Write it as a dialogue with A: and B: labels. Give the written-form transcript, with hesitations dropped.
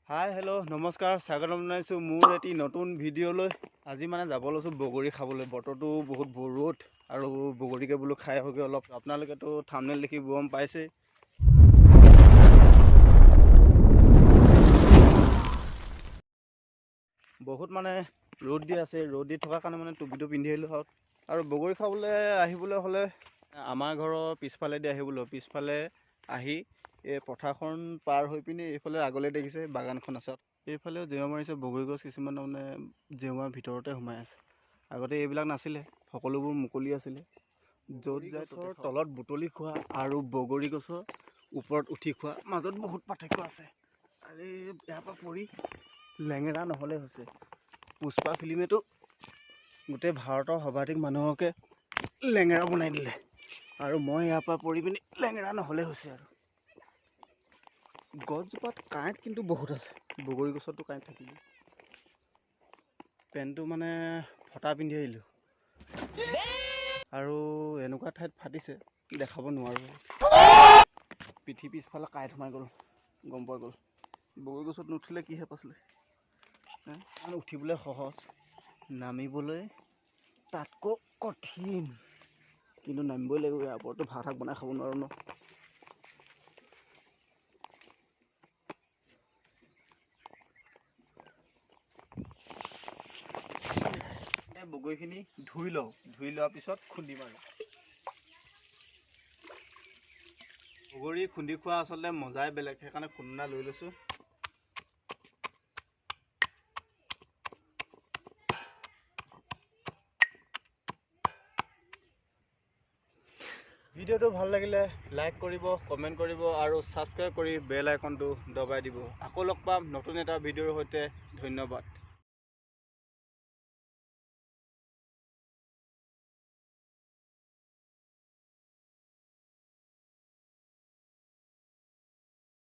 A: Hi hello' নমস্কাৰ, স্বাগতম জনাইছোঁ মোৰ এটি নতুন ভিডিঅ'লৈ। আজি মানে যাব লৈছোঁ বগৰী খাবলৈ। বতৰটো বহুত ৰ'দ আৰু বগৰীকে বোলো খাই আহোঁগৈ অলপ। আপোনালোকেতো থাম্বনেইল দেখি গম পাইছেই। বহুত মানে ৰ'দ দি আছে, ৰ'দ দি থকাৰ কাৰণে মানে টুপিটো পিন্ধি আহিলোঁ আৰু বগৰী খাবলৈ আহিবলৈ হ'লে আমাৰ ঘৰৰ পিছফালেদি পিছফালে আহি এই পথাৰখন পাৰ হৈ পিনি এইফালে আগলৈ দেখিছে বাগানখন আছে। এইফালেও জেওৰা মাৰিছে, বগৰী গছ কিছুমান মানে জেওৰাৰ ভিতৰতে সোমাই আছে। আগতে এইবিলাক নাছিলে, সকলোবোৰ মুকলি আছিলে। য'ত গছৰ তলত বুটলি খোৱা আৰু বগৰী গছৰ ওপৰত উঠি খোৱা মাজত বহুত পাৰ্থক্য আছে। আৰু ইয়াৰ পৰা পৰি লেঙেৰা নহ'লে হৈছে। পুষ্পা ফিল্মেতো গোটেই ভাৰতৰ সৰ্বাধিক মানুহকে লেঙেৰা বনাই দিলে আৰু মই ইয়াৰ পৰা পৰি পিনি লেঙেৰা নহ'লে হৈছে। আৰু গছজোপাত কাঁইট কিন্তু বহুত আছে, বগৰী গছতো কাঁইট থাকিলে। পেণ্টটো মানে ফটা পিন্ধি আহিলোঁ আৰু এনেকুৱা ঠাইত ফাটিছে দেখাব নোৱাৰোঁ। পিঠি পিছফালে কাঁইট সোমাই গ'ল, গম পোৱা গ'ল। বগৰী গছত নুঠিলে কিহে পাছিলে। উঠিবলৈ সহজ, নামিবলৈ তাতকৈ কঠিন। কিন্তু নামিবই লাগিব, ইয়াৰ ওপৰতো ভাত শাক বনাই খাব নোৱাৰোঁ ন। বগৰীখিনি ধুই লওঁ, ধুই লোৱাৰ পিছত খুন্দিম। আৰু বগৰী খুন্দি খোৱা আচলতে মজাই বেলেগ, সেইকাৰণে খুন্দা লৈ লৈছোঁ। ভিডিঅ'টো ভাল লাগিলে লাইক কৰিব, কমেণ্ট কৰিব আৰু ছাবস্ক্ৰাইব কৰি বেল আইকনটো দবাই দিব। আকৌ লগ পাম নতুন এটা ভিডিঅ'ৰ সৈতে। ধন্যবাদ।